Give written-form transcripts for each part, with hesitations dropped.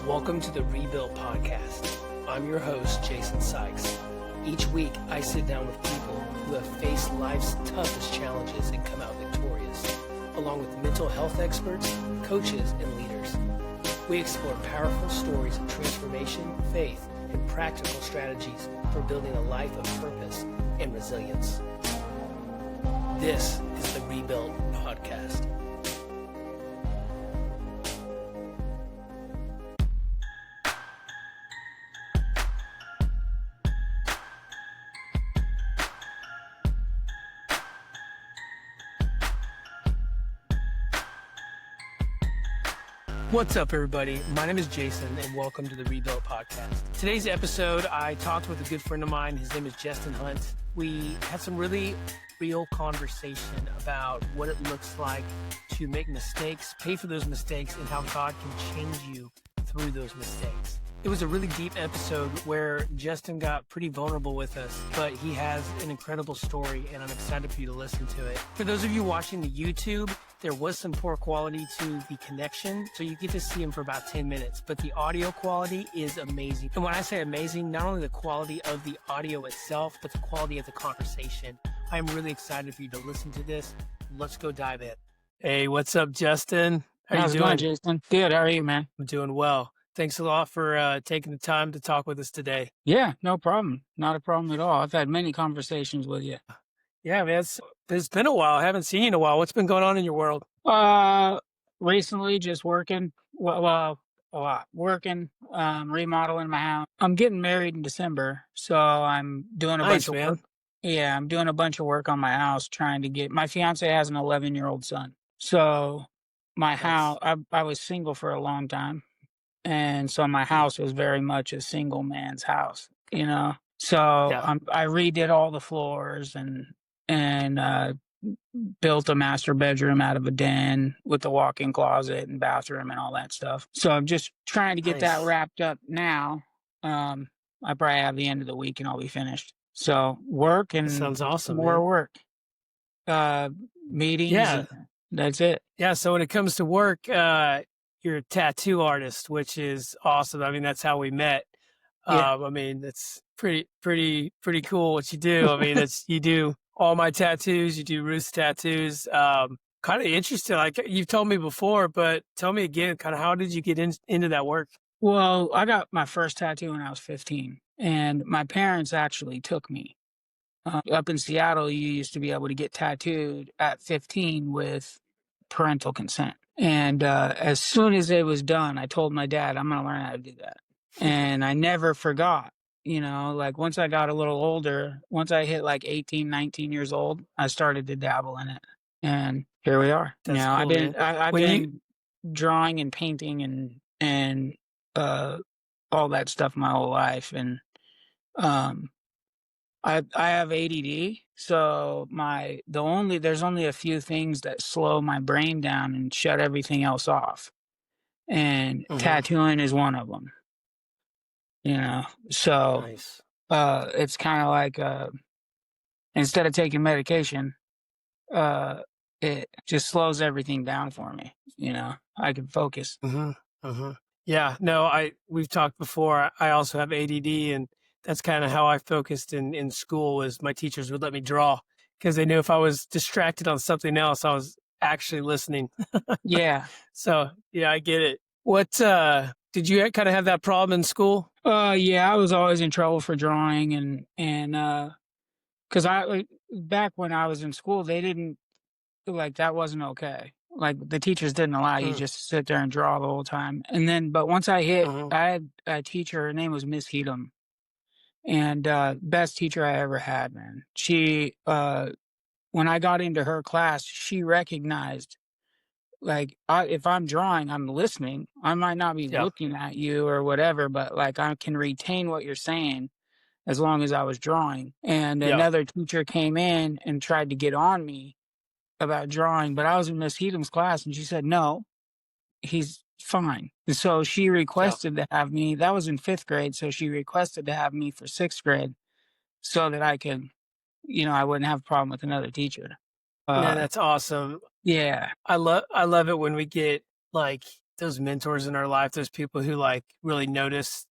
Welcome to the Rebuilt Podcast. I'm your host, Jason Sykes. Each week, I sit down with people who have faced life's toughest challenges and come out victorious, along with mental health experts, coaches, and leaders. We explore powerful stories of transformation, faith, and practical strategies for building a life of purpose and resilience. This is the Rebuilt Podcast. What's up, everybody? My name is Jason, and welcome to the Rebuilt Podcast. Today's episode, I talked with a good friend of mine. His name is Jesten Hunt. We had some really real conversation about what it looks like to make mistakes, pay for those mistakes, and how God can change you through those mistakes. It was a really deep episode where Jesten got pretty vulnerable with us, but he has an incredible story, and I'm excited for you to listen to it. For those of you watching the YouTube, there was some poor quality to the connection, so you get to see him for about 10 minutes, but the audio quality is amazing. And when I say amazing, not only the quality of the audio itself, but the quality of the conversation. I'm really excited for you to listen to this. Let's go dive in. Hey, what's up, Jesten? How's it going, Jason? Good. How are you, man? I'm doing well. Thanks a lot for taking the time to talk with us today. Yeah, no problem. Not a problem at all. I've had many conversations with you. Yeah, man, it's been a while. I haven't seen you in a while. What's been going on in your world? Recently just working. Well, a lot. Working, remodeling my house. I'm getting married in December, so I'm doing a bunch of work. Yeah, I'm doing a bunch of work on my house, trying to get, my fiancée has an 11-year-old son. So my house, I was single for a long time. And so my house was very much a single man's house, you know? So I redid all the floors and built a master bedroom out of a den with a walk-in closet and bathroom and all that stuff. So I'm just trying to get that wrapped up now. I probably have the end of the week and I'll be finished. So work and sounds awesome, more man. work, meetings. Yeah. That's it. Yeah. So when it comes to work, you're a tattoo artist, which is awesome. I mean, that's how we met. Yeah. I mean, it's pretty cool what you do. I mean, you do all my tattoos, you do Ruth's tattoos. Kind of interesting. Like you've told me before, but tell me again, kind of how did you get into that work? Well, I got my first tattoo when I was 15, and my parents actually took me. Up in Seattle, you used to be able to get tattooed at 15 with parental consent. And as soon as it was done, I told my dad, I'm going to learn how to do that. And I never forgot, you know, like once I got a little older, once I hit like 18, 19 years old, I started to dabble in it. And here we are. That's now, cool, I've been drawing and painting and all that stuff my whole life. And I have ADD, so there's only a few things that slow my brain down and shut everything else off, and tattooing is one of them. You know, so nice. It's kind of like instead of taking medication, it just slows everything down for me. You know, I can focus. Yeah, no, we've talked before. I also have ADD, and that's kind of how I focused in school. Was my teachers would let me draw because they knew if I was distracted on something else, I was actually listening. Yeah. So yeah, I get it. What did you kind of have that problem in school? Yeah, I was always in trouble for drawing, and because back when I was in school, they didn't that wasn't okay. Like the teachers didn't allow you just to sit there and draw the whole time. And then, but once I had a teacher. Her name was Miss Heedham. And best teacher I ever had, man. She, when I got into her class, she recognized, like, if I'm drawing, I'm listening. I might not be looking at you or whatever, but like I can retain what you're saying as long as I was drawing. And another teacher came in and tried to get on me about drawing, but I was in Miss Heedham's class, and she said, no, he's fine. And so she requested to have me. That was in 5th grade. So she requested to have me for 6th grade so that I could, I wouldn't have a problem with another teacher. Man, that's awesome. Yeah. I love it when we get like those mentors in our life, those people who like really notice,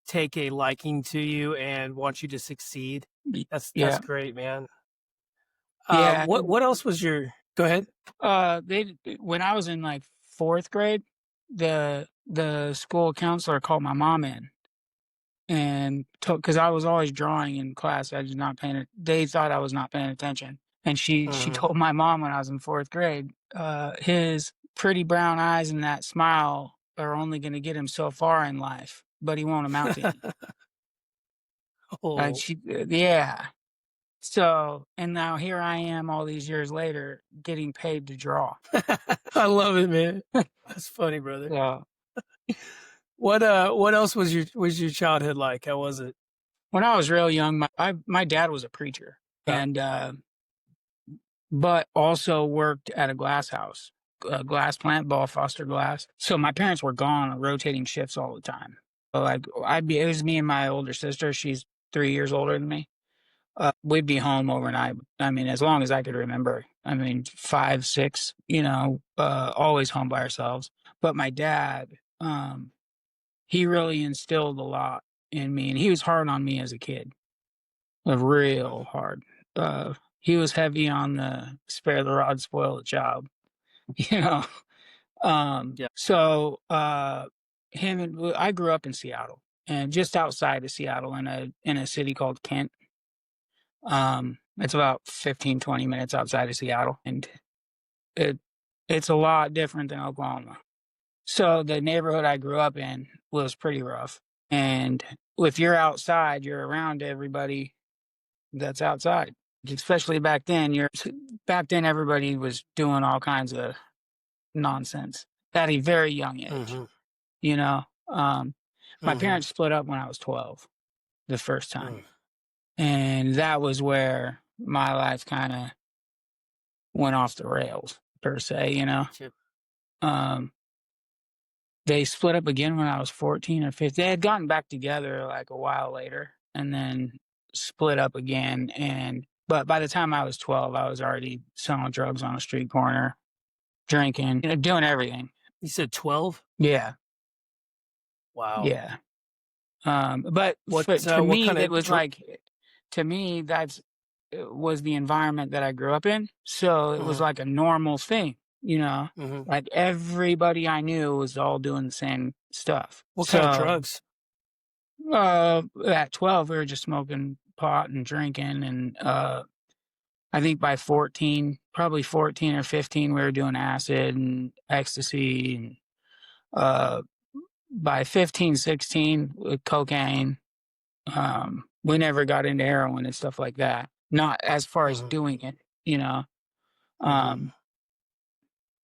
take a liking to you and want you to succeed. That's Yeah. great, man. Yeah. What else was your? Go ahead. They when I was in like 4th grade, the school counselor called my mom in and because I was always drawing in class, I was not paying it. They thought I was not paying attention, and she Mhm. told my mom when I was in 4th grade, his pretty brown eyes and that smile are only going to get him so far in life, but he won't amount to anything. And Oh, yeah. So, and now here I am all these years later getting paid to draw. I love it, man. That's funny, brother. So, What else was your childhood like? How was it? when I was real young, my dad was a preacher Yeah. and, but also worked at a glass house, a glass plant, Ball Foster Glass. So my parents were gone on rotating shifts all the time. So like it was me and my older sister. She's 3 years older than me. We'd be home overnight. I mean, as long as I could remember. I mean, 5, 6, always home by ourselves. But my dad, he really instilled a lot in me, and he was hard on me as a kid, real hard. He was heavy on the spare the rod, spoil the child, you know. Yeah. So him and I grew up in Seattle, and just outside of Seattle, in a city called Kent. It's about 15, 20 minutes outside of Seattle, and it it's a lot different than Oklahoma. So the neighborhood I grew up in was pretty rough. And if you're outside, you're around everybody that's outside. Especially back then everybody was doing all kinds of nonsense at a very young age. Mhm. You know? Um my Mhm. parents split up when I was 12 the first time. Mm. And that was where my life kind of went off the rails per se, you know. Gotcha. Um they split up again when I was 14 or 15. They had gotten back together like a while later and then split up again but by the time I was 12, I was already selling drugs on a street corner, drinking, doing everything. You said 12? Yeah. Wow. Yeah. But to What me kind that of was like to me that's was the environment that I grew up in. So it was Mhm. like a normal thing, you know. Mhm. Like everybody I knew was all doing the same stuff. What kind of So drugs? at 12 we were just smoking pot and drinking and I think by 14, probably 14 or 15 we were doing acid and ecstasy and uh by 15, 16 with cocaine. We never got into heroin and stuff like that. Not as far as Mhm. doing it, you know. Mhm. Um,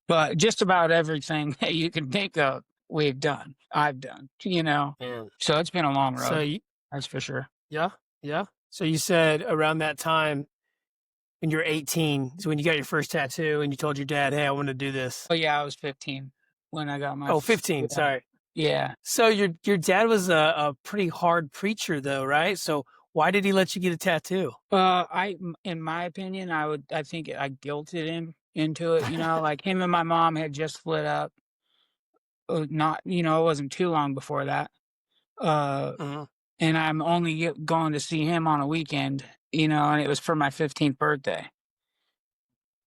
but just about everything that you can think of, we've done. I've done, you know. Man. So it's been a long So road, you that's for sure. Yeah, yeah. So you said around that time when you're 18 is when you got your first tattoo and you told your dad, "Hey, I want to do this." Oh yeah, I was 15 when I got my Oh, 15, yeah. sorry. Yeah. So your dad was a pretty hard preacher though, right? So why did he let you get a tattoo? In my opinion, I think I guilted him into it, you know, like him and my mom had just split up. Not, it wasn't too long before that. Uh, Mhm. and I'm only going to see him on a weekend, and it was for my 15th birthday.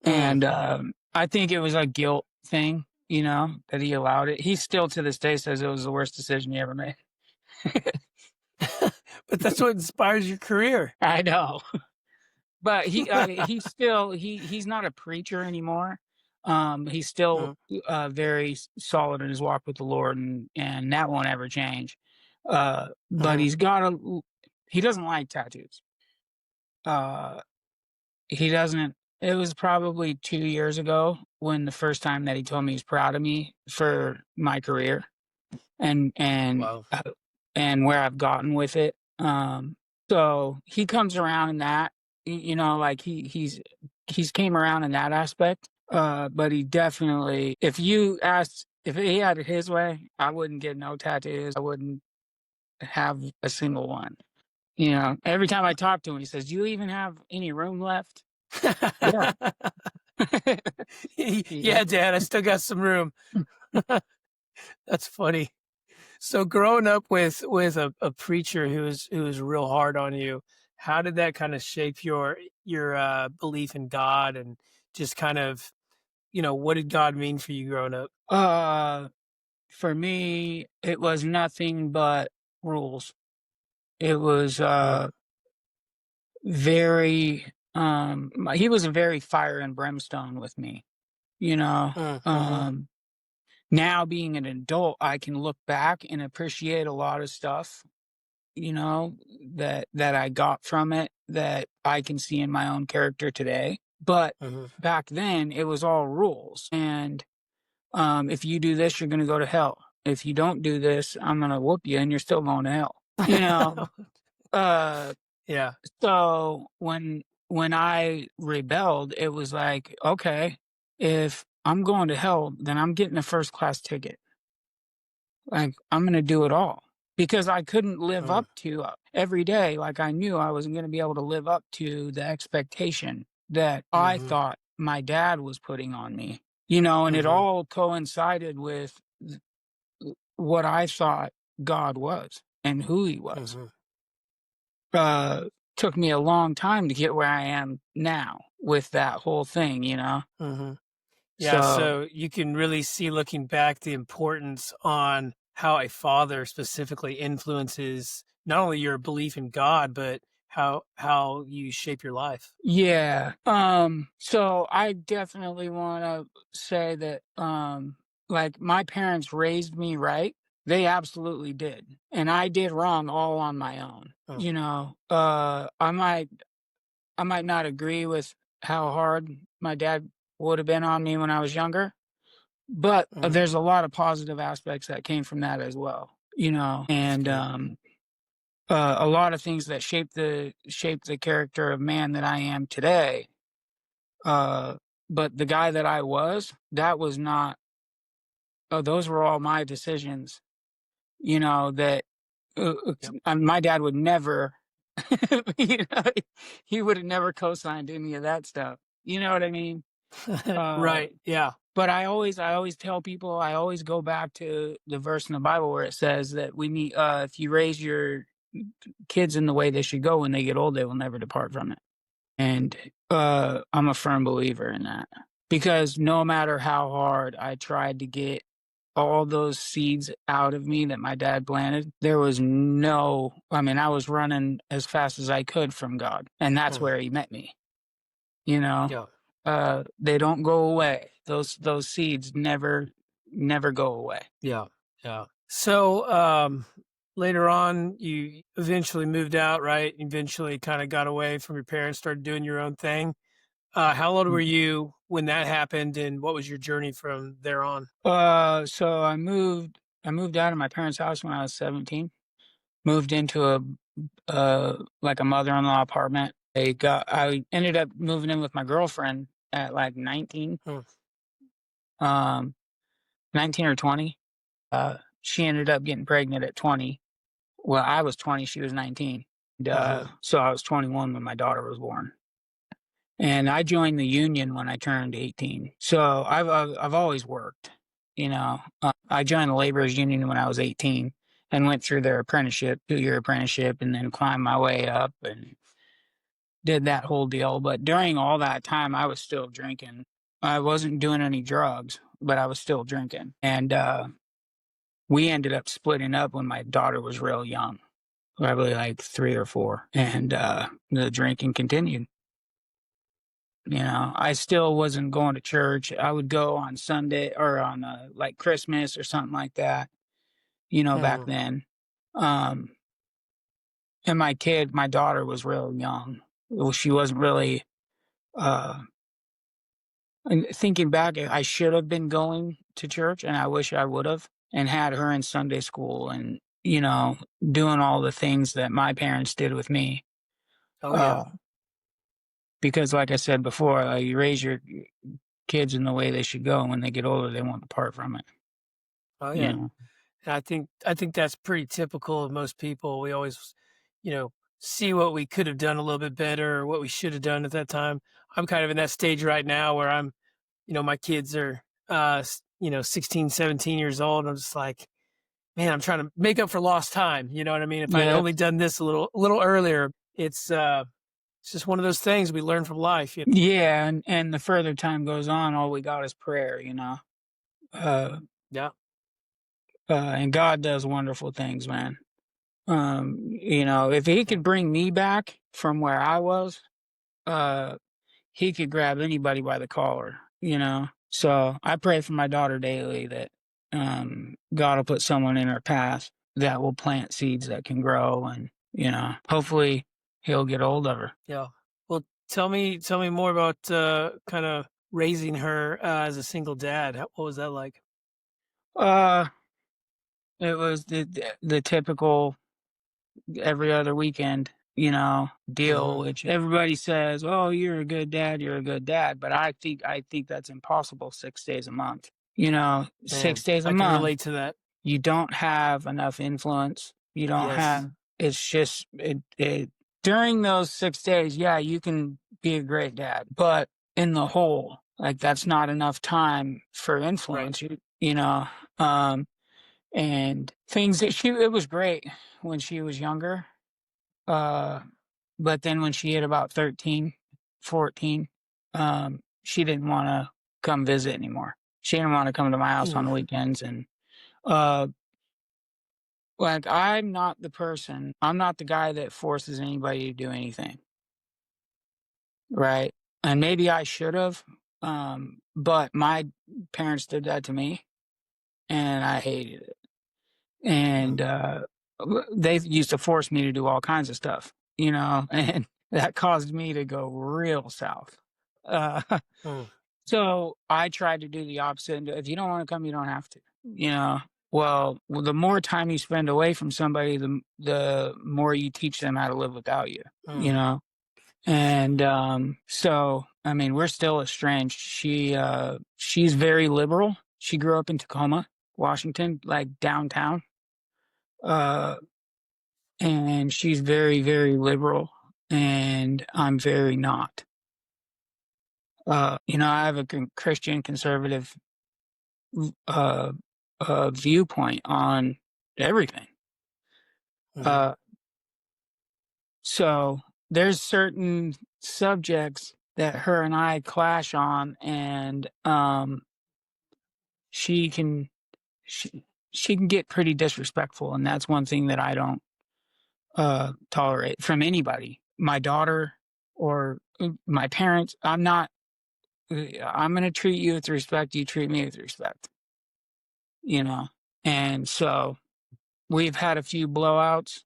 Mm. And I think it was a guilt thing, that he allowed it. He still to this day says it was the worst decision he ever made. But that's what inspires your career. I know. But he's still he's not a preacher anymore. He's still Mhm. very solid in his walk with the Lord, and that won't ever change. But Mhm. he doesn't like tattoos. Uh, he doesn't. It was probably 2 years ago when the first time that he told me he's proud of me for my career and and Wow. uh, and where I've gotten with it. So he comes around in that, like he's came around in that aspect. But he definitely, if he had it his way, I wouldn't get no tattoos. I wouldn't have a single one. Every time I talk to him, he says, "Do you even have any room left?" Yeah. Yeah. Yeah, Dad, I still got some room. That's funny. So growing up with a preacher who was real hard on you, how did that kind of shape your belief in God and just kind of, what did God mean for you growing up? Uh, for me, it was nothing but rules. It was, Mm, very, he was a very fire and brimstone with me, you know? mm, mhm, Um, Now being an adult, I can look back and appreciate a lot of stuff, you know, that I got from it that I can see in my own character today. But mhm, back then, it was all rules. And if you do this, you're going to go to hell. If you don't do this, I'm going to whoop you and you're still going to hell. You know, uh, Yeah. so when I rebelled, it was like, okay, if I'm going to hell, then I'm getting a first class ticket. Like, I'm gonna do it all because I couldn't live Mm, up to, every day, like, I knew I wasn't gonna be able to live up to the expectation that I mhm, thought my dad was putting on me, you know, and it mhm, all coincided with what I thought God was and who he was. mhm, Uh, Took me a long time to get where I am now with that whole thing, you know? mhm. Yeah, So so you can really see looking back the importance on how a father specifically influences not only your belief in God, but how you shape your life. yeah. So I definitely want to say that like my parents raised me right. They absolutely did. And I did wrong all on my own. Mm, You know, I might not agree with how hard my dad would have been on me when I was younger, but mhm. there's a lot of positive aspects that came from that as well, you know. That's And good. a lot of things that shaped the character of man that I am today. Uh, but the guy that I was, that was not, those were all my decisions, you know, that Yep. my dad would never, you know, he would have never co-signed any of that stuff. You know what I mean? Uh, Right. Yeah. but I always tell people, I always go back to the verse in the Bible where it says that we need, if you raise your kids in the way they should go when they get old, they will never depart from it. And, I'm a firm believer in that because no matter how hard I tried to get all those seeds out of me that my dad planted, there was no, I mean, I was running as fast as I could from God, and that's Mhm. where he met me, you know? Yeah. They don't go away. Those seeds never go away. Yeah. Yeah. So, later on, you eventually moved out, right? Eventually kind of got away from your parents, started doing your own thing. How old were Mhm. you when that happened, and what was your journey from there on? So I moved out of my parents' house when I was 17. Moved into like a mother-in-law apartment. I ended up moving in with my girlfriend at like 19, Hmm, um, 19 or 20. She ended up getting pregnant at 20. Well, I was 20, she was 19. And, mhm, so I was 21 when my daughter was born. And I joined the union when I turned 18. So I've always worked, you know. I joined the laborers union when I was 18 and went through their apprenticeship, 2-year apprenticeship, and then climbed my way up and did that whole deal. But during all that time, I was still drinking. I wasn't doing any drugs, but I was still drinking. And we ended up splitting up when my daughter was real young, probably like 3 or 4. And the drinking continued. You know, I still wasn't going to church. I would go on Sunday or on like Christmas or something like that, you know, back mhm, then. Um, and my daughter was real young. Well, she wasn't really, uh, and thinking back, I should have been going to church and I wish I would have and had her in Sunday school and, you know, doing all the things that my parents did with me. oh, yeah. Uh, because like I said before, you raise your kids in the way they should go, and when they get older, they won't depart from it. Oh, You yeah. know? And I think that's pretty typical of most people. We always, you know, see what we could have done a little bit better or what we should have done at that time. I'm kind of in that stage right now where my kids are 16, 17 years old. I'm just like, man, I'm trying to make up for lost time. You know what I mean? If I'd Yeah. only done this a little earlier, it's just one of those things we learn from life. Yeah. And the further time goes on, all we got is prayer, uh, Yeah. and God does wonderful things, man. If he Yeah. could bring me back from where I was, uh, he could grab anybody by the collar, So I pray for my daughter daily that God will put someone in her path that will plant seeds that can grow, and hopefully he'll get hold of her. Yeah. Well, tell me more about kind of raising her as a single dad. What was that like? Uh, it was the typical every other weekend, deal, Hmm. which everybody says, "Oh, you're a good dad, you're a good dad," but I think that's impossible 6 days a month. Man, 6 days a I can month, relate to that. you don't have enough influence. You don't Yes. have. It's just it during those 6 days. Yeah, you can be a great dad, but in the whole, like that's not enough time for Right. influence. Um, and things that it was great when she was younger. Uh, but then when she hit about 13, 14, she didn't want to come visit anymore. She didn't want to come to my house on Mm. the weekends. And, uh, like, I'm not the guy that forces anybody to do anything. Right. And maybe I should have. But my parents did that to me and I hated it. Mm. And they used to force me to do all kinds of stuff, and that caused me to go real south. Uh, Mm. so I tried to do the opposite. And if you don't want to come, you don't have to. Well, the more time you spend away from somebody, the more you teach them how to live without you. You Mm. know, and so I mean, we're still estranged. She's very liberal. She grew up in Tacoma, Washington, like downtown. Uh, and she's very, very liberal, and I'm very not. I have a Christian conservative uh, viewpoint on everything. Mm. Uh, so there's certain subjects that her and I clash on, and she can she she can get pretty disrespectful, and that's one thing that I don't tolerate from anybody. My daughter or my parents. I'm going to treat you with respect. You treat me with respect, you know? And so we've had a few blowouts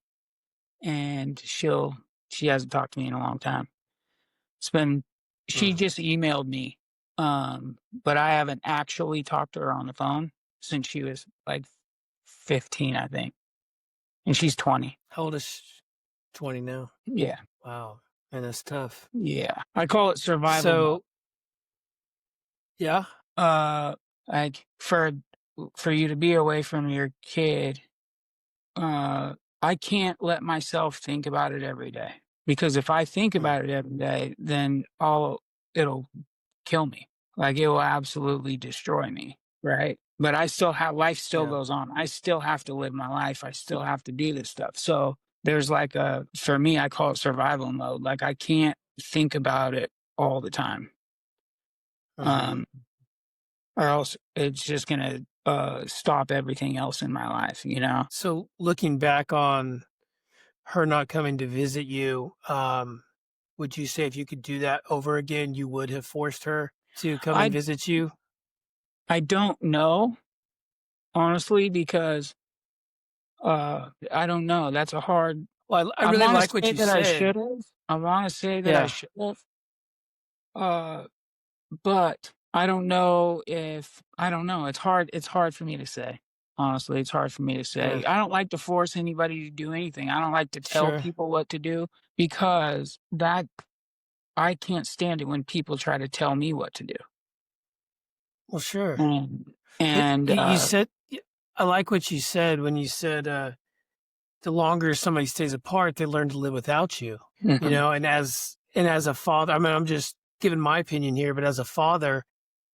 and she hasn't talked to me in a long time. She Mm. just emailed me. But I haven't actually talked to her on the phone since she was like 15, I think. And she's 20. How old is she? 20 now? Yeah. Wow. Man, that's tough. Yeah. I call it survival mode. So, yeah. Uh, like for you to be away from your kid, I can't let myself think about it every day, because if I think Mm. about it every day, then it'll kill me. Like it will absolutely destroy me. Right. But I still have life still Yeah. goes on. I still have to live my life. I still have to do this stuff. So there's for me, I call it survival mode. Like I can't think about it all the time. Hmm. Um, or else it's just gonna stop everything else in my life. So, looking back on her not coming to visit you, would you say if you could do that over again, you would have forced her to come and I visit you? I don't know, honestly, because I don't know. That's a hard. Well, I I really want to like what say you that I said. should have. I want to say that I Yeah. should have. Uh, but I don't know if I don't know. It's hard. It's hard for me to say. Honestly, it's hard for me to Yeah. say. I don't like to force anybody to do anything. I don't like to tell Sure. people what to do, because that I can't stand it when people try to tell me what to do. Well, sure. And But and you said, I like what you said when you said, the longer somebody stays apart, they learn to live without you, mhm. and as a father, I mean, I'm just giving my opinion here, but as a father,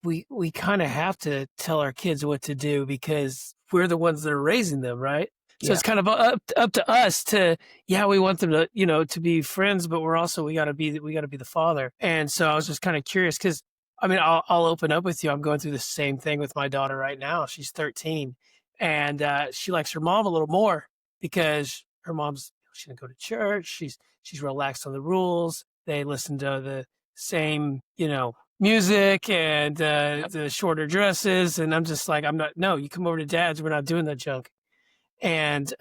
we kind of have to tell our kids what to do because we're the ones that are raising them, right? So Yeah. it's kind of up to us to, yeah, we want them to, to be friends, but we got to be the father. And so I was just kind of curious because I mean, I'll open up with you. I'm going through the same thing with my daughter right now. She's 13, and she likes her mom a little more because her mom's she didn't go to church. She's relaxed on the rules. They listen to the same, music and the shorter dresses. And I'm just like, I'm not. No, you come over to dad's. We're not doing that junk. And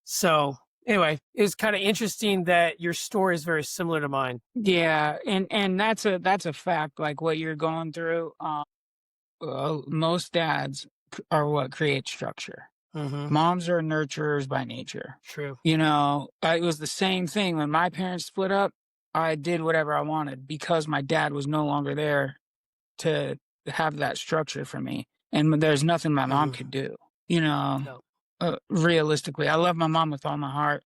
so anyway, it was kind of interesting that your story is very similar to mine. Yeah, and that's a fact. Like what you're going through. Most dads are what create structure. Mm-hmm. Moms are nurturers by nature. True. It was the same thing when my parents split up. I did whatever I wanted because my dad was no longer there to have that structure for me, and there's nothing my mom Mm-hmm. could do. You know, No. realistically, I love my mom with all my heart.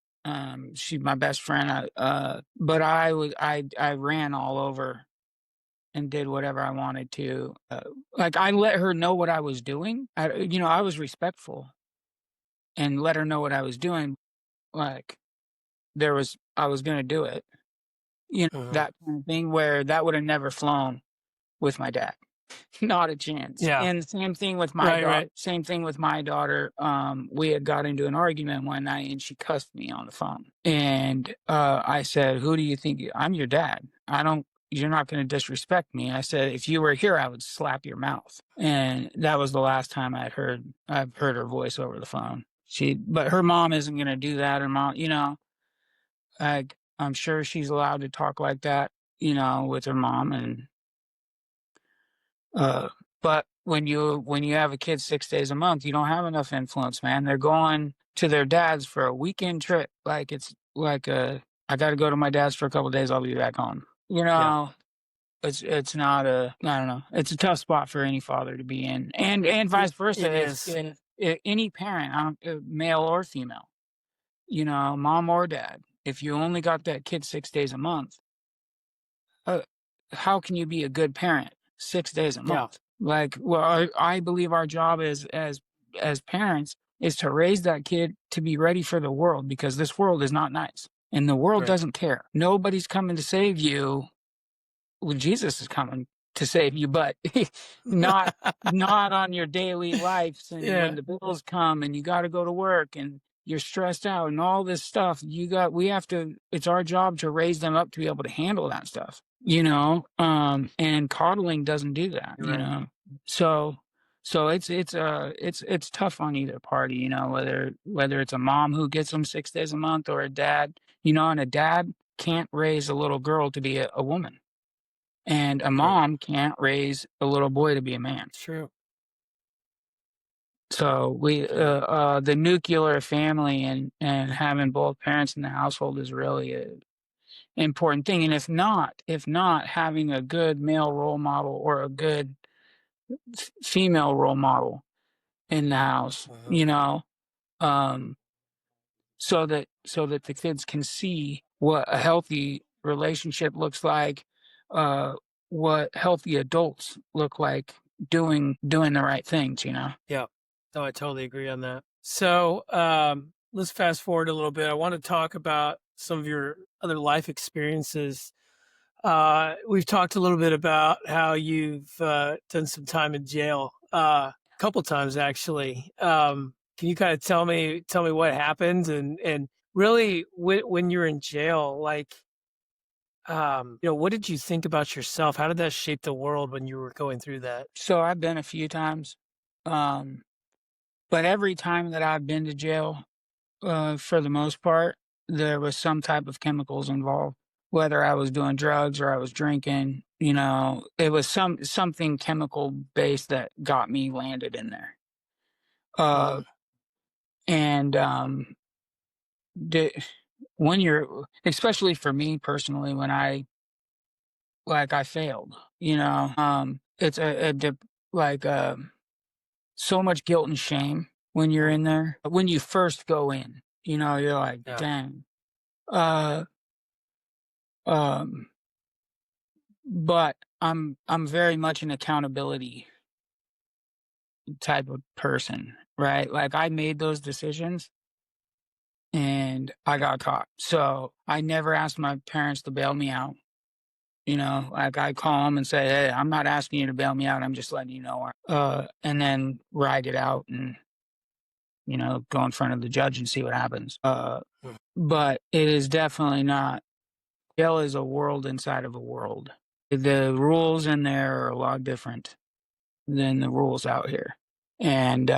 She's my best friend. But I ran all over and did whatever I wanted to. Like I let her know what I was doing. I was respectful and let her know what I was doing. Like I was gonna do it. Mm-hmm. That kind of thing where that would have never flown with my dad. Not a chance. Yeah. And same thing with my Right. daughter. Right. Same thing with my daughter. We had got into an argument one night and she cussed me on the phone. And I said, "Who do you think I'm your dad? You're not going to disrespect me." I said, "If you were here, I would slap your mouth." And that was the last time I've heard her voice over the phone. But her mom isn't going to do that. Her mom, I'm sure she's allowed to talk like that, with her mom. And Uh, but when you have a kid 6 days a month, you don't have enough influence, man. They're going to their dad's for a weekend trip. Like it's like I got to go to my dad's for a couple of days. I'll be back home. Yeah. It's not I don't know. It's a tough spot for any father to be in, and vice versa. It is. If any parent, male or female, mom or dad, if you only got that kid 6 days a month, uh, how can you be a good parent 6 days a Yeah. month? Like, well, I believe our job as parents is to raise that kid to be ready for the world because this world is not nice and the world Right. doesn't care. Nobody's coming to save you. Well, Jesus is coming to save you, but not not on your daily lives and when Yeah. the bills come and you got to go to work and you're stressed out and all this stuff. We have to. It's our job to raise them up to be able to handle that stuff. And coddling doesn't do that. You're right. So it's tough on either party. Whether it's a mom who gets them 6 days a month or a dad. And a dad can't raise a little girl to be a woman. And a Right. mom can't raise a little boy to be a man. True. So the nuclear family and having both parents in the household is really an important thing. And if not having a good male role model or a good female role model in the house, Mm-hmm. um, so that the kids can see what a healthy relationship looks like, uh, what healthy adults look like doing the right things. Yeah. No, I totally agree on that. So let's fast forward a little bit. I want to talk about some of your other life experiences. We've talked a little bit about how you've done some time in jail, a couple times actually. Can you kind of tell me what happened and really when you're in jail, like, what did you think about yourself? How did that shape the world when you were going through that? So I've been a few times, um, but every time that I've been to jail, for the most part, there was some type of chemicals involved. Whether I was doing drugs or I was drinking, it was something chemical based that got me landed in there. Uh, Mm, and the, when you're, especially for me personally, when I failed, it's like so much guilt and shame when you're mm, in there. When you first go in, you're like, yeah. dang. Uh, um, but I'm very much an accountability type of person, right? Like I made those decisions and I got caught. So I never asked my parents to bail me out. You know, like I call them and say, "Hey, I'm not asking you to bail me out. I'm just letting you know." And then ride it out and go in front of the judge and see what happens. Mm. But it is definitely not. Jail is a world inside of a world. The rules in there are a lot different than the rules out here, and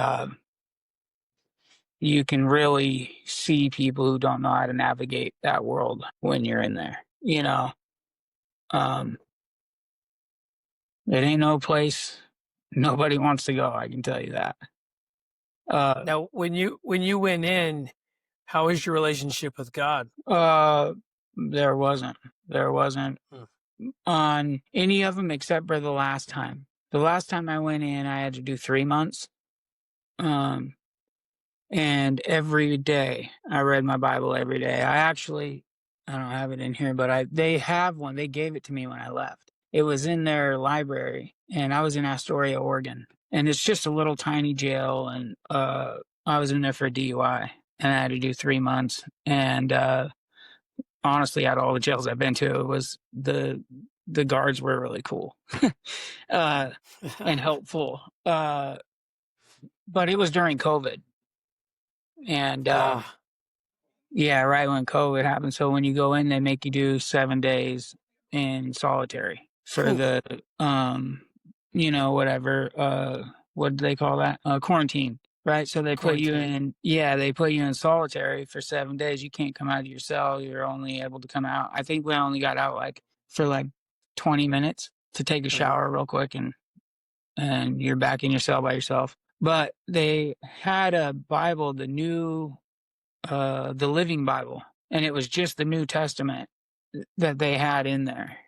you can really see people who don't know how to navigate that world when you're in there. Um, it ain't no place nobody wants to go. I can tell you that. Uh, Now, when you went in, how is your relationship with God? uh, there wasn't, there wasn't Mm. on any of them except for the last time. The last time I went in, I had to do 3 months. Um, And every day I read my Bible every day. I don't have it in here, but they have one. They gave it to me when I left. It was in their library and I was in Astoria, Oregon. And it's just a little tiny jail and I was in there for a DUI and I had to do 3 months. And honestly, out of all the jails I've been to, it was the guards were really cool. uh and helpful. But it was during COVID. And Ah, yeah, right when COVID happened. So when you go in, they make you do 7 days in solitary for whew, the whatever what do they call that? Quarantine. Right. So quarantine. they put you in solitary for 7 days. You can't come out of your cell. You're only able to come out. I think we only got out for 20 minutes to take a Hmm. shower real quick and you're back in your cell by yourself. But they had a Bible, the Living Bible, and it was just the New Testament that they had in there.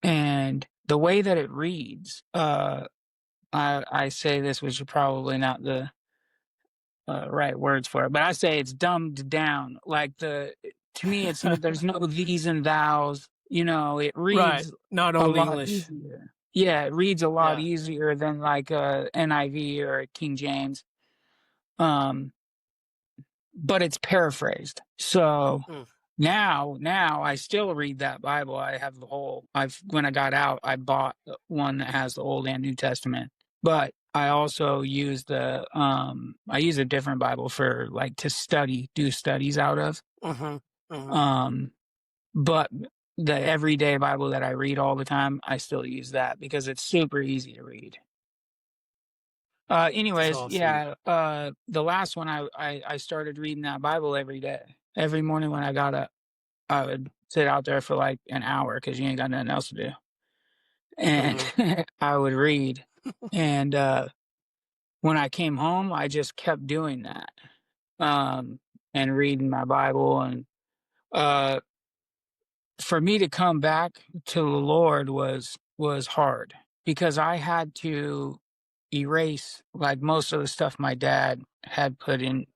And the way that it reads, I say this, which is probably not the right words for it, but I say it's dumbed down. To me, there's no these and thous. It Right. reads Not a old lot English. easier. Yeah, it reads a lot Yeah. easier than like a NIV or a King James. Um, but it's paraphrased. So Mm. now I still read that Bible. I have when I got out, I bought one that has the Old and New Testament. But I also I use a different Bible for to do studies out of. Hmm. Hmm. Um, but the everyday Bible that I read all the time, I still use that because it's super easy to read. That's Anyways, awesome. yeah, the last one I started reading that Bible every day. Every morning when I got up, I would sit out there for like an hour because you ain't got nothing else to do. And Hmm. I would read. And when I came home, I just kept doing that. Um, and reading my Bible. And uh for me to come back to the Lord was hard because I had to erase most of the stuff my dad had put in,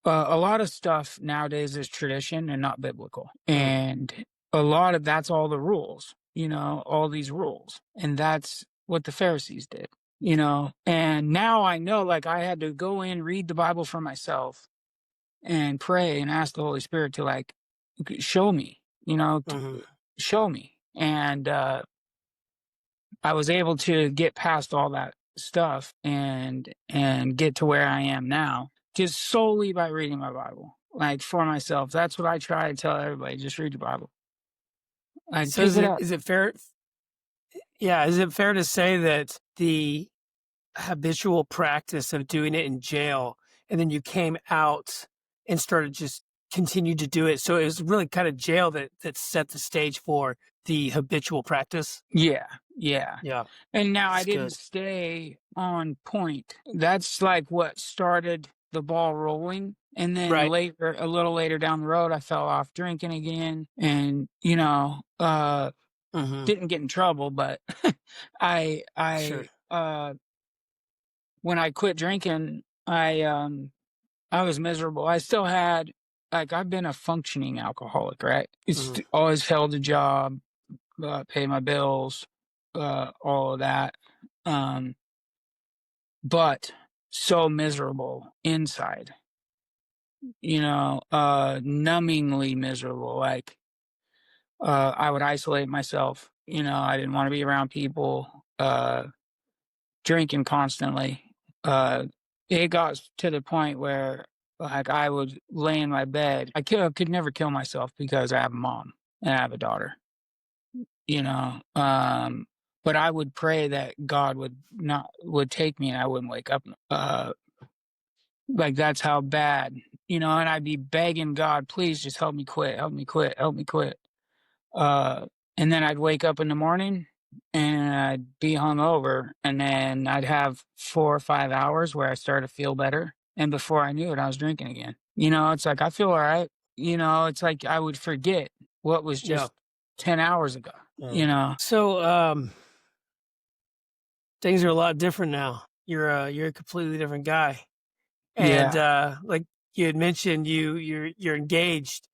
a lot of stuff nowadays is tradition and not biblical. Mm. And a lot of that's all the rules, all these rules. And that's what the Pharisees did, And now I know I had to go in, read the Bible for myself and pray and ask the Holy Spirit to show me, Hmm. show me. And I was able to get past all that stuff and get to where I am now just solely by reading my Bible. For myself. That's what I try to tell everybody. Just read the Bible. So Pick is it it up. is it fair? Yeah, is it fair to say that the habitual practice of doing it in jail, and then you came out and started just continued to do it? So it was really kind of jail that set the stage for the habitual practice. Yeah, yeah. Yeah, And now I that's didn't good. stay on point. That's what started the ball rolling. And then Right. later, a little later down the road, I fell off drinking again and, Hmm. didn't get in trouble, but Sure. when I quit drinking, I was miserable. I still had I've been a functioning alcoholic, right? It's Hmm. always held a job, pay my bills, all of that. Um, but so miserable inside, numbingly miserable. Like, I would isolate myself. I didn't want to be around people, drinking constantly. Uh, it got to the point where, like, I would lay in my bed. I could never kill myself because I have a mom and I have a daughter, you know. But I would pray that God would take me and I wouldn't wake up. Like, that's how bad, and I'd be begging God, please just help me quit, help me quit, help me quit. Uh, and then I'd wake up in the morning and I'd be hungover, and then I'd have 4 or 5 hours where I started to feel better. And before I knew it, I was drinking again. It's like I feel all right. It's like I would forget what was Yeah. just 10 hours ago, So things are a lot different now. You're a completely different guy. And Yeah. like you had mentioned, you're engaged.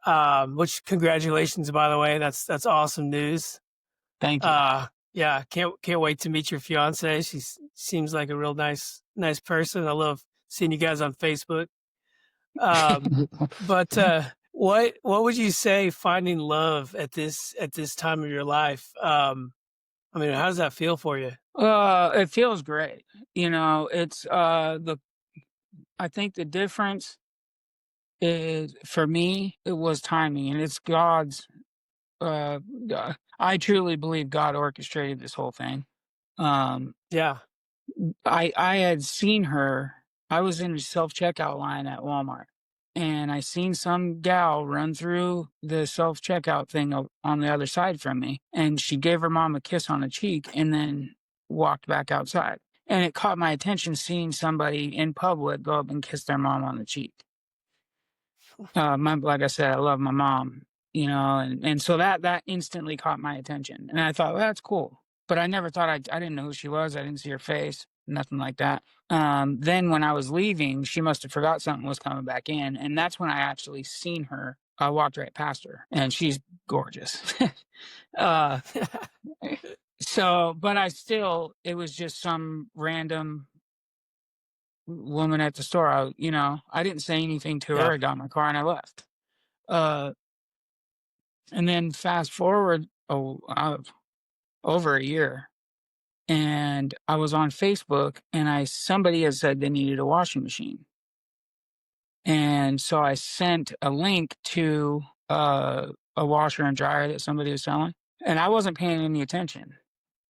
Which congratulations, by the way. That's awesome news. Thank you. Yeah, can't wait to meet your fiance. She seems like a real nice person. I love seeing you guys on Facebook. But what would you say finding love at this time of your life? I mean, how does that feel for you? It feels great. It's I think the difference is, for me, it was timing, and it's God's. Uh, I truly believe God orchestrated this whole thing. Um, Yeah. I had seen her. I was in a self checkout line at Walmart, and I seen some gal run through the self checkout thing on the other side from me, and she gave her mom a kiss on the cheek, and then walked back outside. And it caught my attention seeing somebody in public go up and kiss their mom on the cheek. Like I said, I love my mom, and so that instantly caught my attention, and I thought, well, that's cool. But I never thought I didn't know who she was. I didn't see her face, nothing like that. Then when I was leaving, she must have forgot something was coming back in, and that's when I actually seen her. I walked right past her, and she's gorgeous. uh, but it was just some random woman at the store. I didn't say anything to her. Yeah. I got in my car and I left. Uh, And then fast forward, over a year, and I was on Facebook, and somebody had said they needed a washing machine. And so I sent a link to a washer and dryer that somebody was selling, and I wasn't paying any attention.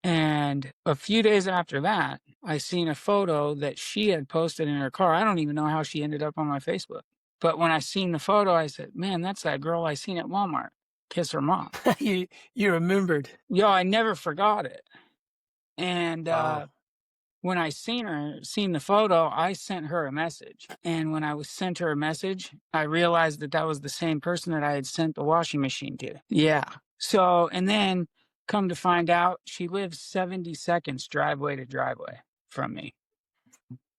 And a few days after that, I seen a photo that she had posted in her car. I don't even know how she ended up on my Facebook. But when I seen the photo, I said, man, that's that girl I seen at Walmart kiss her mom. you remembered. Yo, I never forgot it. And Wow. when I seen the photo, I sent her a message. And when I was sent her a message, I realized that was the same person that I had sent the washing machine to. Yeah. So, and then come to find out, she lives 70 seconds driveway to driveway from me.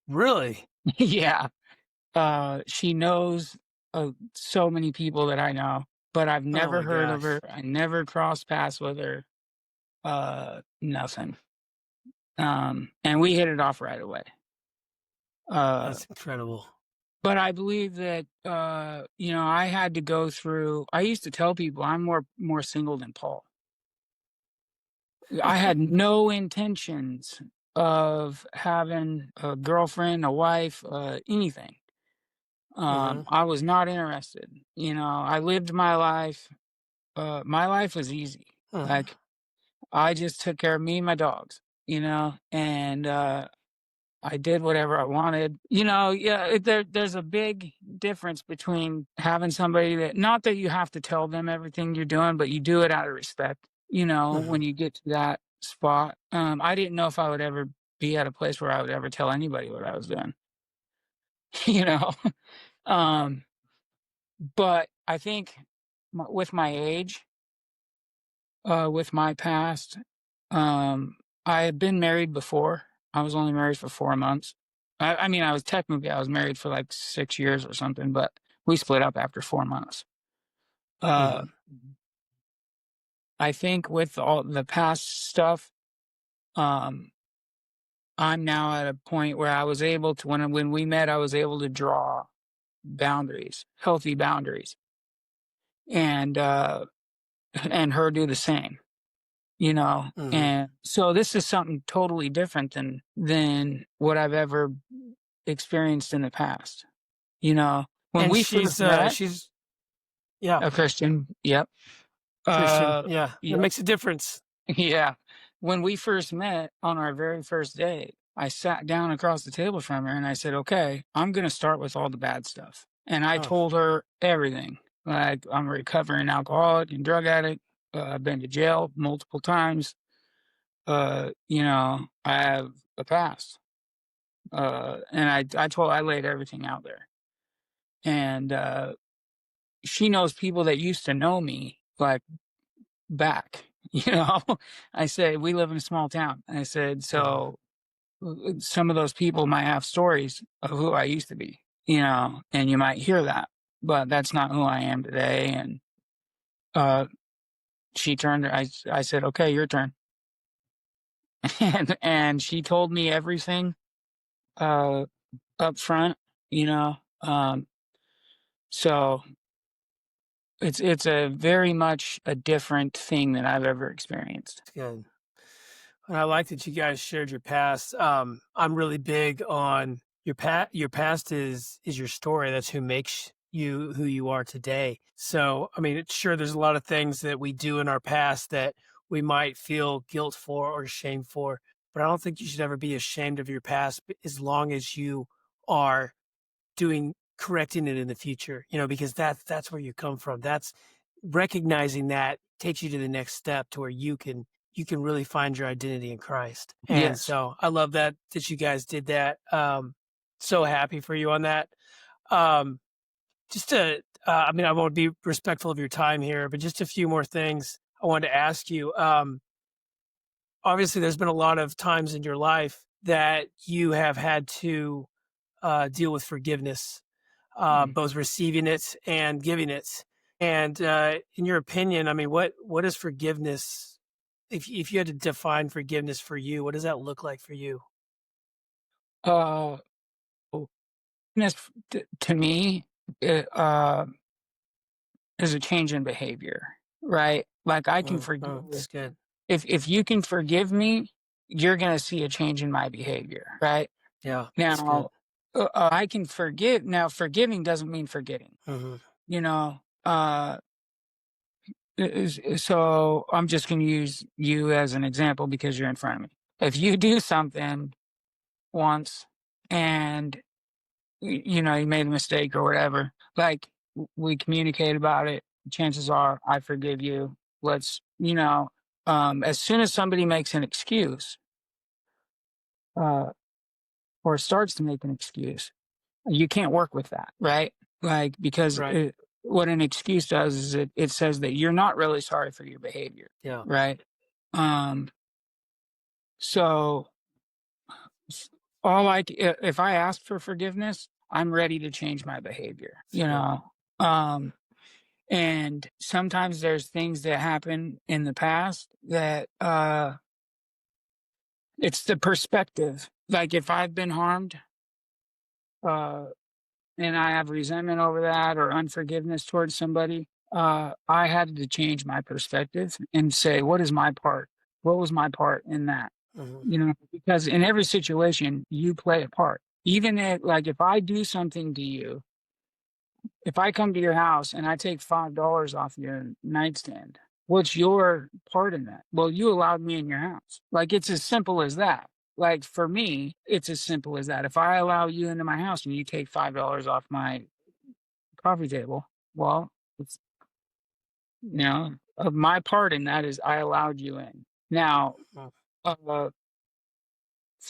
Really? Yeah. She knows so many people that I know, but I've never heard of her. I never crossed paths with her. Nothing. And we hit it off right away. That's incredible. But I believe that, I had to go through. I used to tell people I'm more single than Paul. I had no intentions of having a girlfriend, a wife, anything. I was not interested. I lived my life. My life was easy. Like, I just took care of me and my dogs, and I did whatever I wanted. Yeah, there's a big difference between having somebody that, not that you have to tell them everything you're doing, but you do it out of respect, when you get to that spot. I didn't know if I would ever be at a place where I would ever tell anybody what I was doing, you know. Um, but I think with my age, with my past, I had been married before. I was only married for 4 months. I mean, I was married for like 6 years or something, but we split up after 4 months. Uh, I think with all the past stuff, um, I'm now at a point where I was able to, when we met, I was able to draw boundaries, healthy boundaries, and and her do the same, you know. Hmm. And so this is something totally different than what I've ever experienced in the past. You know, when And we first met, she's yeah, a Christian, yep, Christian. uh, Yeah, that yep, makes a difference. yeah. When we first met on our very first date, I sat down across the table from her and I said, "Okay, I'm going to start with all the bad stuff." And I Oh, told her everything. Like, I'm a recovering alcoholic and drug addict. I've been to jail multiple times. You know, I have a past. And I laid everything out there. And she knows people that used to know me, like, back. You know, I said, we live in a small town. I said, mhm. so some of those people might have stories of who I used to be, you know, and you might hear that, but that's not who I am today. And uh, she turned, I said, okay, your turn. And she told me everything uh, up front, you know. Um, so it's a very much a different thing than I've ever experienced. It's good. And I like that you guys shared your past. I'm really big on your past. Your past is your story. That's who makes you who you are today. So, I mean, it's sure there's a lot of things that we do in our past that we might feel guilt for or shame for, but I don't think you should ever be ashamed of your past as long as you are doing correcting it in the future, because that's where you come from. That's recognizing that takes you to the next step to where you can really find your identity in Christ. And Yes, so I love that you guys did that. So happy for you on that. Um, just to I mean, I won't be respectful of your time here, but just a few more things I wanted to ask you. Obviously there's been a lot of times in your life that you have had to deal with forgiveness, mm. both receiving it and giving it. And in your opinion, I mean, what is forgiveness? If you had to define forgiveness for you, what does that look like for you? uh, This to me, it, is a change in behavior, right? Like, I can Mm, forgive. mm, that's good. If you can forgive me, you're gonna see a change in my behavior, right? Yeah, that's good. Now, I can forgive. Now, forgiving doesn't mean forgetting. Hmm. You know, so I'm just gonna use you as an example because you're in front of me. If you do something once and you know, you made a mistake or whatever. Like, we communicate about it. Chances are I forgive you. Let's, you know, as soon as somebody makes an excuse, uh, or starts to make an excuse, you can't work with that, right? Like, because Right. what an excuse does is it says that you're not really sorry for your behavior, Yeah. right? Um, so s- if I ask for forgiveness, I'm ready to change my behavior, That's you good. know. And sometimes there's things that happen in the past that it's the perspective. Like, if I've been harmed, uh and I have resentment over that or unforgiveness towards somebody, I had to change my perspective and say, what is my part? What was my part in that? Hmm. You know, because in every situation you play a part. Even if, like, if I do something to you, if I come to your house and I take $5 off your nightstand, what's your part in that? Well, you allowed me in your house. Like, it's as simple as that. Like, for me, it's as simple as that. If I allow you into my house and you take $5 off my coffee table, well, it's, you know, my part in that is I allowed you in. Now, uh,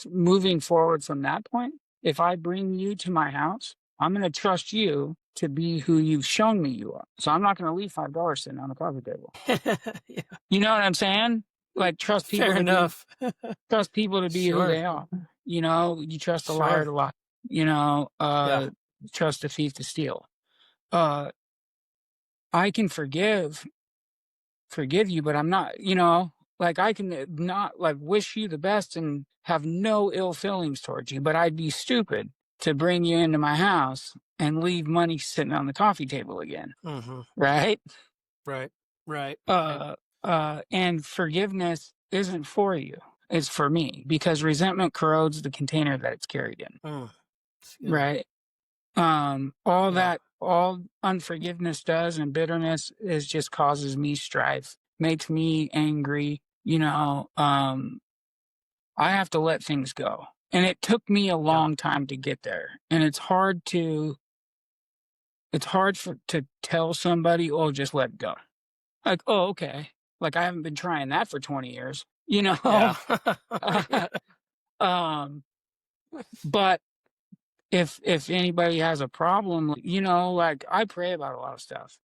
moving forward from that point, if I bring you to my house, I'm going to trust you to be who you've shown me you are. So I'm not going to leave $5 sitting on the coffee table. Yeah. You know what I'm saying? Like, Fair enough. trust people to be who Sure. they are. You know, you trust a liar Sure. to lie. You know, Yeah. trust a thief to steal. Uh, I can forgive forgive you, but I'm not, you know, like I can not like wish you the best and have no ill feelings towards you, but I'd be stupid to bring you into my house and leave money sitting on the coffee table again, Mm-hmm. right? Right. Right. Right. Uh, and forgiveness isn't for you; it's for me because resentment corrodes the container that it's carried in, Mm. It's a good one. right? Yeah. All unforgiveness does and bitterness is just causes me strife, makes me angry. You know, I have to let things go. And it took me a Yeah. long time to get there. And it's hard to tell somebody, oh, just let it go. Like, oh, okay. Like I haven't been trying that for 20 years, you Yeah. know? um, but if anybody has a problem, you know, like I pray about a lot of stuff.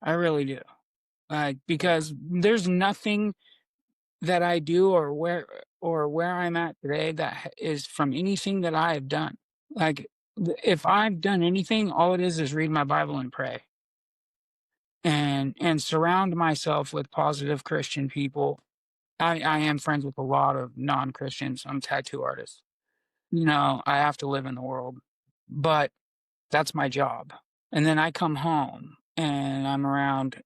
I really do. Like Yeah. because there's nothing that I do or where I'm at today that is from anything that I have done. Like if I've done anything, all it is read my Bible and pray and surround myself with positive Christian people. I am friends with a lot of non-Christians. I'm a tattoo artist. You know, I have to live in the world, but that's my job. And then I come home and I'm around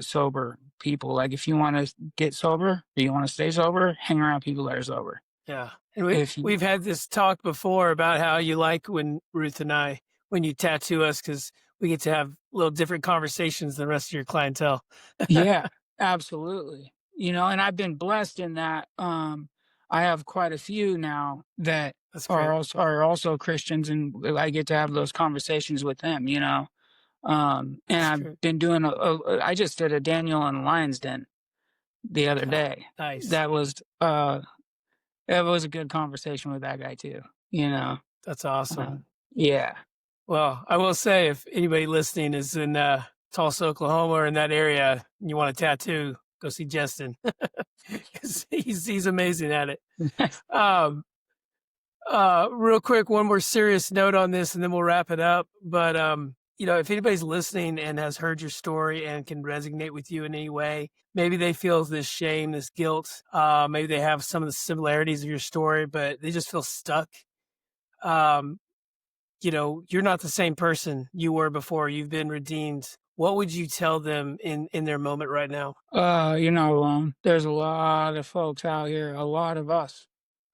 sober people. Like if you want to get sober, or you want to stay sober, hang around people that are sober. Yeah. And If you we've had this talk before about how you like when Ruth and I, when you tattoo us, because we get to have a little different conversations than the rest of your clientele. Yeah, absolutely. You know, and I've been blessed in that I have quite a few now that That's great. are also Christians and I get to have those conversations with them, you know. And That's I've true. been doing I just did a Daniel and Lion's Den the other Yeah. day. Nice. That was it was a good conversation with that guy too, you know. That's awesome. Uh, yeah. Well, I will say if anybody listening is in Tulsa, Oklahoma, or in that area, and you want a tattoo, go see Jesten. 'Cause he's amazing at it. Um, real quick, one more serious note on this, and then we'll wrap it up. But you know, if anybody's listening and has heard your story and can resonate with you in any way, maybe they feel this shame, this guilt. Maybe they have some of the similarities of your story, but they just feel stuck. Um, you know, you're not the same person you were before. You've been redeemed. What would you tell them in their moment right now? You know, there's a lot of folks out here, a lot of us,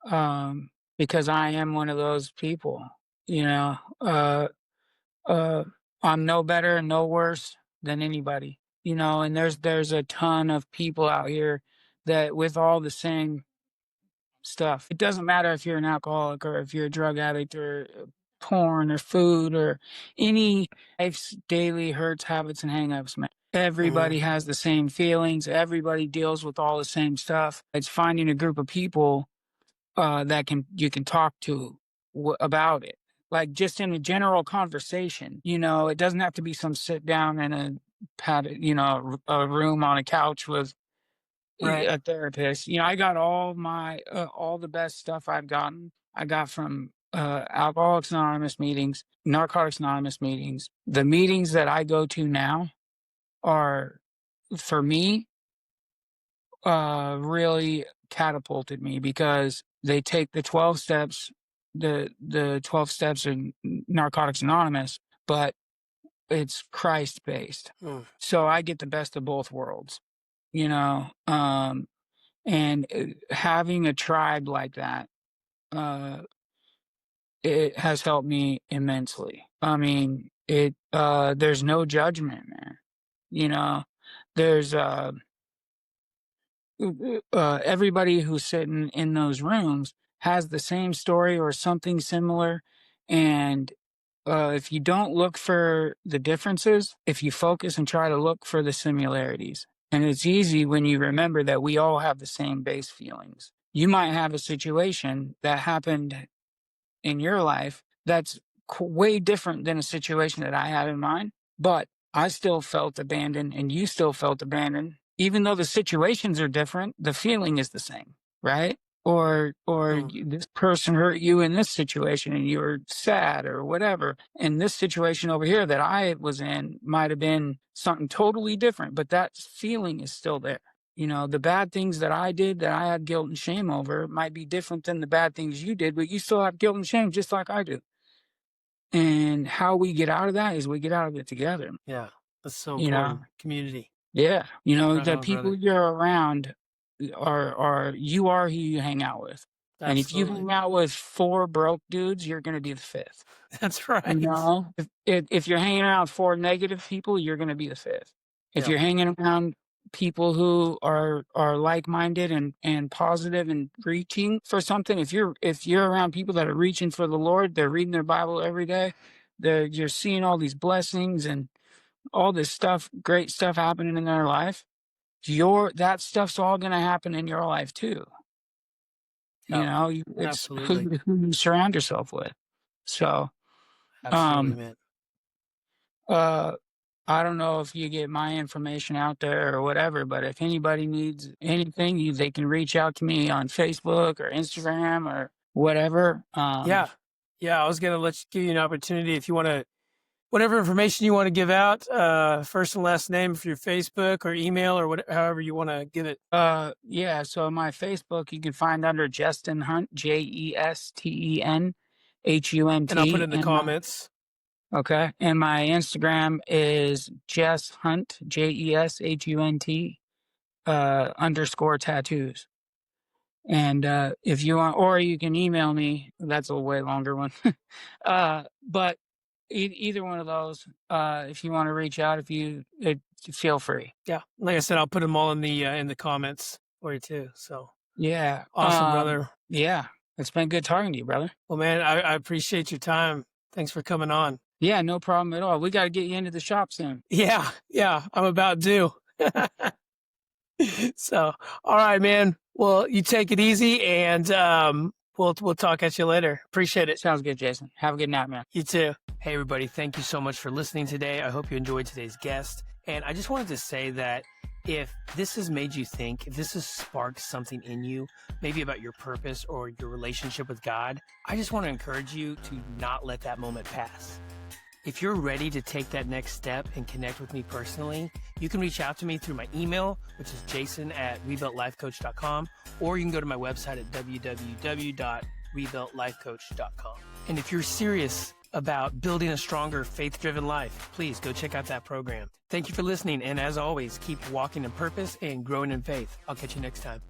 um, because I am one of those people, you know, uh, I'm no better, no worse than anybody, you know, and there's a ton of people out here that with all the same stuff. It doesn't matter if you're an alcoholic or if you're a drug addict or porn or food or any life's daily hurts, habits, and hangups, man. Mm-hmm. Everybody has the same feelings. Everybody deals with all the same stuff. It's finding a group of people that you can talk to about it. Like just in a general conversation, you know, it doesn't have to be some sit down in a you know, a room on a couch with Right. a therapist. You know, I got all the best stuff I've gotten. I got from Alcoholics Anonymous meetings, Narcotics Anonymous meetings. The meetings that I go to now are, for me, really catapulted me because they take the 12 steps, the 12 steps in Narcotics Anonymous, but it's Christ based. Mm. So I get the best of both worlds, you know. And having a tribe like that, uh, it has helped me immensely. I mean, there's no judgment, man. You know, there's everybody who's sitting in those rooms has the same story or something similar, and if you don't look for the differences, if you focus and try to look for the similarities, and it's easy when you remember that we all have the same base feelings. You might have a situation that happened in your life that's way different than a situation that I had in mine, but I still felt abandoned and you still felt abandoned. Even though the situations are different, the feeling is the same, right? or Mm. this person hurt you in this situation and you were sad or whatever. And this situation over here that I was in might have been something totally different, but that feeling is still there. You know, the bad things that I did that I had guilt and shame over might be different than the bad things you did, but you still have guilt and shame just like I do. And how we get out of that is we get out of it together, Yeah. That's so you know? important. Community. Yeah. You know, Right the on, people brother. you're around are you are who you hang out with. And if you Absolutely. hang out with 4 broke dudes, you're gonna be the 5th. That's You right. know? If you're hanging around with 4 negative people, you're gonna be the 5th. If Yep. you're hanging around people who are like-minded and positive and reaching for something, if you're around people that are reaching for the Lord, they're reading their Bible every day, you're seeing all these blessings and all this stuff, great stuff happening in their life, that stuff's all gonna happen in your life too. You Yep. know, it's Absolutely. who you surround yourself with. So, Absolutely, um, man. uh, I don't know if you get my information out there or whatever, but if anybody needs anything, they can reach out to me on Facebook or Instagram or whatever. Yeah. Yeah. I was going to give you an opportunity if you want to, whatever information you want to give out, first and last name for your Facebook or email or whatever, however you want to give it. Yeah, so my Facebook you can find under Jesten Hunt, JestenHunt, And I'll put it in the and my comments. okay, and my Instagram is Jess Hunt, JESHUNT, underscore tattoos. And if you want, or you can email me. That's a way longer one. But either one of those, if you want to reach out, feel free. Yeah. Like I said, I'll put them all in the comments for you too. So Yeah. awesome, brother. Yeah. It's been good talking to you, brother. Well, man, I appreciate your time. Thanks for coming on. Yeah, no problem at all. We got to get you into the shop soon. Yeah. Yeah. I'm about due. So, all right, man. Well, you take it easy and we'll talk at you later. Appreciate it. Sounds good, Jason. Have a good night, man. You too. Hey, everybody. Thank you so much for listening today. I hope you enjoyed today's guest. And I just wanted to say that if this has made you think, if this has sparked something in you, maybe about your purpose or your relationship with God, I just want to encourage you to not let that moment pass. If you're ready to take that next step and connect with me personally, you can reach out to me through my email, which is jason@rebuiltlifecoach.com, or you can go to my website at www.rebuiltlifecoach.com. And if you're serious about building a stronger, faith-driven life, please go check out that program. Thank you for listening, and as always, keep walking in purpose and growing in faith. I'll catch you next time.